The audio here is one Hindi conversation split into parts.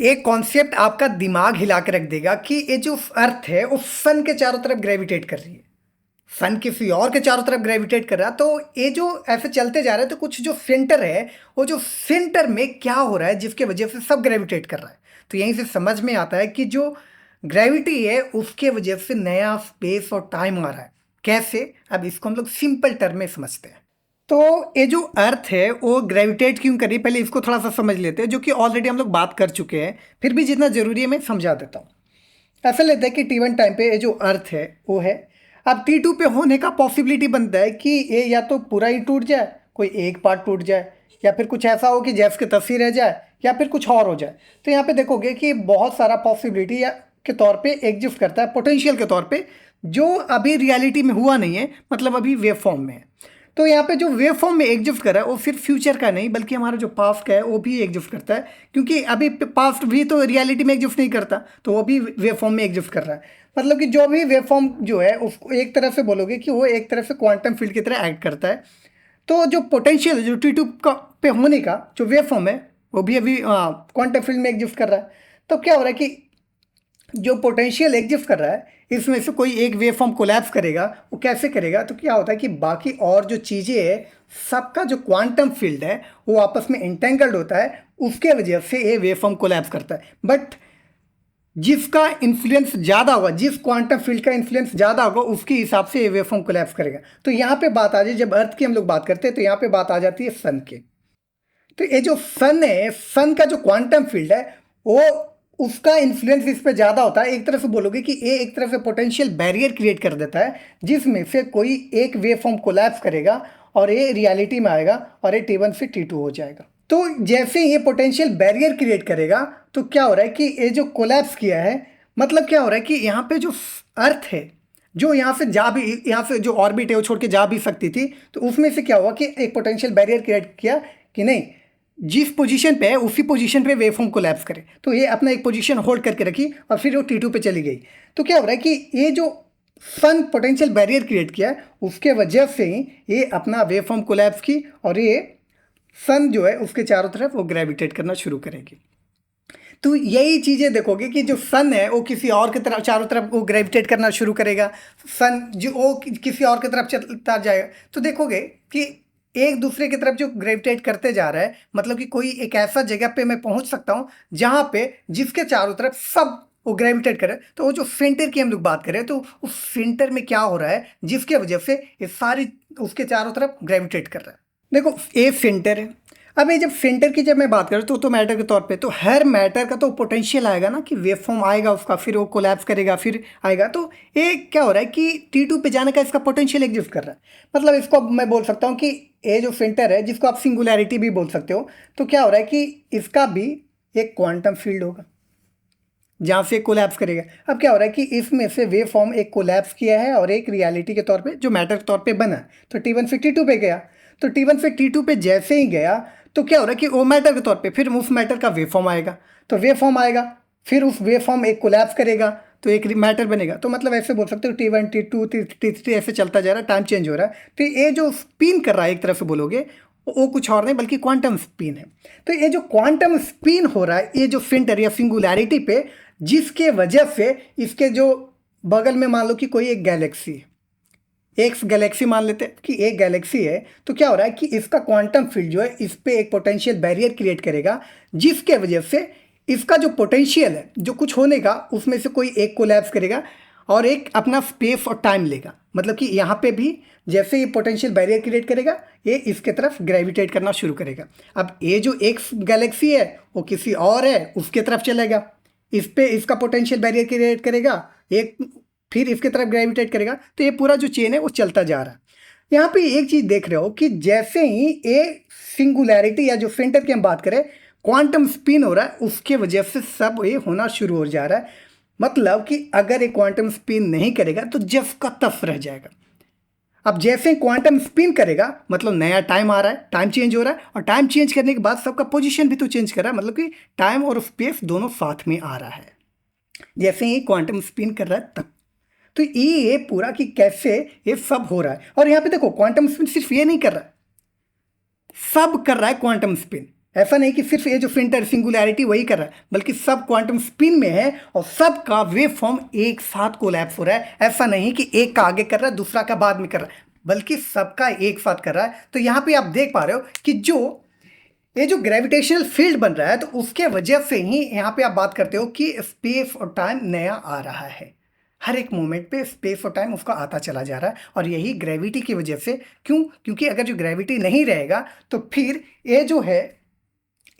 एक कॉन्सेप्ट आपका दिमाग हिला के रख देगा कि ये जो अर्थ है वो सन के चारों तरफ ग्रेविटेट कर रही है। सन किसी और के चारों तरफ ग्रेविटेट कर रहा है, तो ये जो ऐसे चलते जा रहे हैं तो कुछ जो सेंटर है, वो जो सेंटर में क्या हो रहा है जिसके वजह से सब ग्रेविटेट कर रहा है। तो यहीं से समझ में आता है कि जो ग्रेविटी है उसके वजह से नया स्पेस और टाइम आ रहा है। कैसे, अब इसको हम लोग सिंपल टर्म में समझते हैं। तो ये जो अर्थ है वो ग्रेविटेट क्यों करी, पहले इसको थोड़ा सा समझ लेते हैं, जो कि ऑलरेडी हम लोग बात कर चुके हैं, फिर भी जितना ज़रूरी है मैं समझा देता हूँ। ऐसा लेते हैं कि T1 टाइम पे ये जो अर्थ है वो है। अब T2 पे होने का पॉसिबिलिटी बनता है कि ये या तो पूरा ही टूट जाए, कोई एक पार्ट टूट जाए, या फिर कुछ ऐसा हो कि जैसे के तस्वीर रह जाए, या फिर कुछ और हो जाए। तो यहाँ पे देखोगे कि बहुत सारा पॉसिबिलिटी के तौर पे एग्जिस्ट करता है, पोटेंशियल के तौर पे, जो अभी रियलिटी में हुआ नहीं है, मतलब अभी वेव फॉर्म में है। तो यहाँ पे जो वेव फॉर्म में एग्जिस्ट कर रहा है वो सिर्फ फ्यूचर का नहीं बल्कि हमारा जो पास्ट का है वो भी एग्जिस्ट करता है, क्योंकि अभी पास्ट भी तो रियलिटी में एग्जिस्ट नहीं करता, तो वो भी वेव फॉर्म में एग्जिस्ट कर रहा है। मतलब कि जो भी वेव फॉर्म जो है उसको एक तरह से बोलोगे कि वो एक तरह से क्वांटम फील्ड की तरह एक्ट करता है। तो जो पोटेंशियल है जो T2 का पे होने का जो वेव फॉर्म है वो भी अभी क्वांटम फील्ड में एग्जिस्ट कर रहा है। तो क्या हो रहा है कि जो पोटेंशियल एग्जिस्ट कर रहा है इसमें से कोई एक वेव फॉर्म कोलैप्स करेगा। वो कैसे करेगा, तो क्या होता है कि बाकी और जो चीज़ें है सबका जो क्वांटम फील्ड है वो आपस में इंटेंगल्ड होता है, उसके वजह से ये वेव फॉर्म कोलैप्स करता है। बट जिसका इन्फ्लुएंस ज़्यादा होगा, जिस क्वांटम फील्ड का इन्फ्लुएंस ज़्यादा होगा उसके हिसाब से ये वेव फॉर्म कोलैप्स करेगा। तो यहाँ पे बात आ जाए, जब अर्थ की हम लोग बात करते हैं तो यहाँ पे बात आ जाती है सन के। तो ये जो सन है, सन का जो क्वांटम फील्ड है वो उसका इन्फ्लुएंस इस पे ज़्यादा होता है। एक तरह से बोलोगे कि ये एक तरह से पोटेंशियल बैरियर क्रिएट कर देता है जिसमें से कोई एक वेव फॉर्म कोलैप्स करेगा और ये रियलिटी में आएगा और ये T1 से T2 हो जाएगा। तो जैसे ही ये पोटेंशियल बैरियर क्रिएट करेगा तो क्या हो रहा है कि ये जो कोलैप्स किया है, मतलब क्या हो रहा है कि यहाँ पे जो अर्थ है जो यहाँ से जा भी, यहाँ से जो ऑर्बिट है वो छोड़ के जा भी सकती थी, तो उसमें से क्या हुआ कि एक पोटेंशियल बैरियर क्रिएट किया कि नहीं, जिस पोजीशन पे है उसी पोजीशन पे वेव फॉर्म कोलैप्स करे। तो ये अपना एक पोजीशन होल्ड करके रखी और फिर वो T2 पे चली गई। तो क्या हो रहा है कि ये जो सन पोटेंशियल बैरियर क्रिएट किया है उसके वजह से ही ये अपना वेव फॉर्म कोलैप्स की और ये सन जो है उसके चारों तरफ वो ग्रेविटेट करना शुरू करेगी। तो यही चीज़ें देखोगे कि जो सन है वो किसी और की तरफ चारों तरफ वो ग्रेविटेट करना शुरू करेगा, सन जो वो किसी और की तरफ चलता जाएगा। तो देखोगे कि एक दूसरे की तरफ जो ग्रेविटेट करते जा रहा है, मतलब कि कोई एक ऐसा जगह पे मैं पहुंच सकता हूं जहां पे जिसके चारों तरफ सब वो ग्रेविटेट करे। तो वो जो सेंटर की हम लोग बात करें तो उस सेंटर में क्या हो रहा है जिसके वजह से ये सारी उसके चारों तरफ ग्रेविटेट कर रहा है। देखो ए सेंटर है। अब ये जब सेंटर की जब मैं बात करूँ तो मैटर के तौर पे तो हर मैटर का तो पोटेंशियल आएगा ना, कि वेव फॉर्म आएगा उसका, फिर वो कोलैप्स करेगा, फिर आएगा। तो ये क्या हो रहा है कि T2 पे जाने का इसका पोटेंशियल एग्जिस्ट कर रहा है। मतलब इसको अब मैं बोल सकता हूँ कि ये जो सेंटर है जिसको आप सिंगुलैरिटी भी बोल सकते हो, तो क्या हो रहा है कि इसका भी एक क्वांटम फील्ड होगा जहाँ से कोलैप्स करेगा। अब क्या हो रहा है कि इसमें से वेव फॉर्म एक कोलैप्स किया है और एक रियलिटी के तौर पे जो मैटर के तौर पे बना, तो T1 से T2 पे गया। तो T1 से T2 पे जैसे ही गया तो क्या हो रहा है कि वो मैटर के तौर पे फिर उस मैटर का वेव फॉर्म आएगा। तो वेव फॉर्म आएगा, फिर उस वेव फॉर्म एक कोलैप्स करेगा तो एक मैटर बनेगा। तो मतलब ऐसे बोल सकते हो T1 T2 T3 ऐसे चलता जा रहा है, टाइम चेंज हो रहा है। तो ये जो स्पिन कर रहा है एक तरफ से बोलोगे वो कुछ और नहीं बल्कि क्वांटम स्पिन है। तो ये जो क्वांटम स्पिन हो रहा है ये जो सेंटर या सिंगुलैरिटी पे, जिसके वजह से इसके जो बगल में मान लो कि कोई एक गैलेक्सी है, एक गैलेक्सी मान लेते हैं कि एक गैलेक्सी है, तो क्या हो रहा है कि इसका क्वांटम फील्ड जो है इस पे एक पोटेंशियल बैरियर क्रिएट करेगा जिसके वजह से इसका जो पोटेंशियल है जो कुछ होने का उसमें से कोई एक कोलैप्स करेगा और एक अपना स्पेस और टाइम लेगा। मतलब कि यहाँ पे भी जैसे ये पोटेंशियल बैरियर क्रिएट करेगा ये इसके तरफ ग्रेविटेट करना शुरू करेगा। अब ये जो एक गैलेक्सी है वो किसी और है उसके तरफ चलेगा, इस पे इसका पोटेंशियल बैरियर क्रिएट करेगा, एक फिर इसके तरफ ग्रेविटेट करेगा। तो ये पूरा जो चेन है वो चलता जा रहा है। यहाँ पे एक चीज़ देख रहे हो कि जैसे ही ये सिंगुलैरिटी या जो सेंटर की हम बात करें क्वांटम स्पिन हो रहा है उसके वजह से सब ये होना शुरू हो जा रहा है। मतलब कि अगर ये क्वांटम स्पिन नहीं करेगा तो जस का तस रह जाएगा। अब जैसे ही क्वांटम स्पिन करेगा मतलब नया टाइम आ रहा है, टाइम चेंज हो रहा है, और टाइम चेंज करने के बाद सबका पोजीशन भी तो चेंज कर रहा है, मतलब कि टाइम और स्पेस दोनों साथ में आ रहा है जैसे ही क्वांटम स्पिन कर रहा है तब। तो ये पूरा कि कैसे ये सब हो रहा है। और यहाँ पे देखो क्वांटम स्पिन सिर्फ ये नहीं कर रहा है, सब कर रहा है क्वांटम स्पिन। ऐसा नहीं कि सिर्फ ये जो फिंटर सिंगुलैरिटी वही कर रहा है, बल्कि सब क्वांटम स्पिन में है और सब का वेव फॉर्म एक साथ कोलैप्स हो रहा है। ऐसा नहीं कि एक का आगे कर रहा है दूसरा का बाद में कर रहा है, बल्कि सबका एक साथ कर रहा है। तो यहाँ पे आप देख पा रहे हो कि ये जो ग्रेविटेशनल फील्ड बन रहा है, तो उसके वजह से ही यहाँ पे आप बात करते हो कि स्पेस और टाइम नया आ रहा है। हर एक मोमेंट पे स्पेस और टाइम उसका आता चला जा रहा है, और यही ग्रेविटी की वजह से। क्यों? क्योंकि अगर जो ग्रेविटी नहीं रहेगा तो फिर ये जो है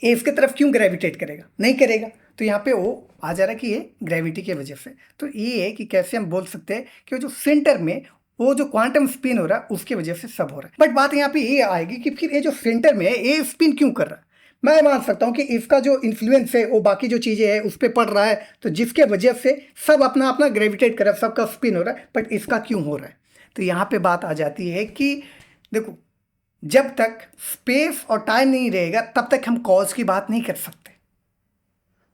ये इसके तरफ क्यों ग्रेविटेट करेगा? नहीं करेगा। तो यहाँ पे वो आ जा रहा है कि ये ग्रेविटी की वजह से। तो ये है कि कैसे हम बोल सकते हैं कि वो जो सेंटर में वो जो क्वांटम स्पिन हो रहा है उसकी वजह से सब हो रहा है। बट बात यहाँ पे ये आएगी कि फिर ये जो सेंटर में है ये स्पिन क्यों कर रहा है? मैं मान सकता हूँ कि इसका जो इन्फ्लुएंस है वो बाकी जो चीज़ें हैं उस पर पड़ रहा है, तो जिसके वजह से सब अपना अपना ग्रेविटेट कर रहा है, सबका स्पिन हो रहा है। बट इसका क्यों हो रहा है? तो यहाँ पे बात आ जाती है कि देखो, जब तक स्पेस और टाइम नहीं रहेगा तब तक हम कॉज की बात नहीं कर सकते।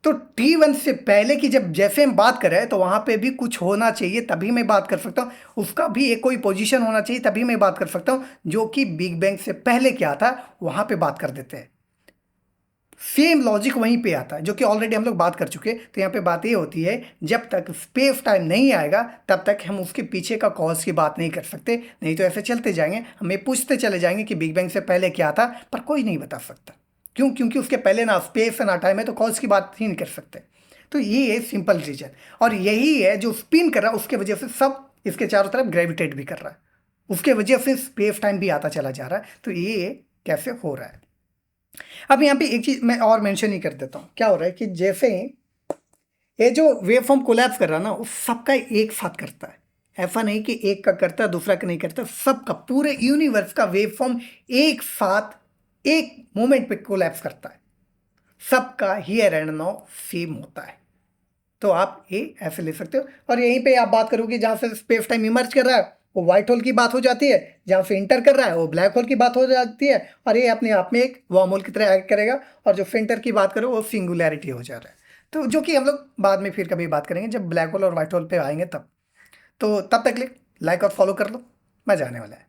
तो T1 से पहले की जब जैसे हम बात कर रहे हैं तो वहां पे भी कुछ होना चाहिए तभी मैं बात कर सकता हूं, उसका भी एक कोई पोजीशन होना चाहिए तभी मैं बात कर सकता हूं, जो कि बिग बैंग से पहले क्या था वहां पे बात कर देते हैं। सेम लॉजिक वहीं पे आता है जो कि ऑलरेडी हम लोग बात कर चुके हैं। तो यहाँ पे बात ये होती है, जब तक स्पेस टाइम नहीं आएगा तब तक हम उसके पीछे का कॉज की बात नहीं कर सकते। नहीं तो ऐसे चलते जाएंगे, हमें पूछते चले जाएंगे कि बिग बैंग से पहले क्या था, पर कोई नहीं बता सकता। क्यों? क्योंकि उसके पहले ना स्पेस है ना टाइम है, तो कॉज की बात ही नहीं कर सकते। तो ये है सिंपल रीजन, और यही है जो स्पिन कर रहा है उसके वजह से सब इसके चारों तरफ ग्रेविटेट भी कर रहा है, उसके वजह से स्पेस टाइम भी आता चला जा रहा है। तो ये कैसे हो रहा है? अब यहाँ पे एक चीज मैं और मेंशन ही कर देता हूँ। क्या हो रहा है कि जैसे ये जो वेव फॉर्म कोलैप्स कर रहा है ना, वो सबका एक साथ करता है। ऐसा नहीं कि एक का करता है दूसरा का नहीं करता, सबका पूरे यूनिवर्स का वेव फॉर्म एक साथ एक मोमेंट पे कोलैप्स करता है। सबका हियर एंड नाउ सेम होता है। तो आप ये ऐसे ले सकते हो। और यहीं पे आप बात करोगे जहाँ से स्पेस टाइम इमर्ज कर रहा है वो व्हाइट होल की बात हो जाती है, जहाँ से इंटर कर रहा है वो ब्लैक होल की बात हो जाती है, और ये अपने आप में एक वर्म होल की तरह एक्ट करेगा। और जो सेंटर की बात करो वो सिंगुलैरिटी हो जा रहा है। तो जो कि हम लोग बाद में फिर कभी बात करेंगे जब ब्लैक होल और व्हाइट होल पे आएंगे तब। तो तब तक लाइक और फॉलो कर लो, मजा आने वाला है।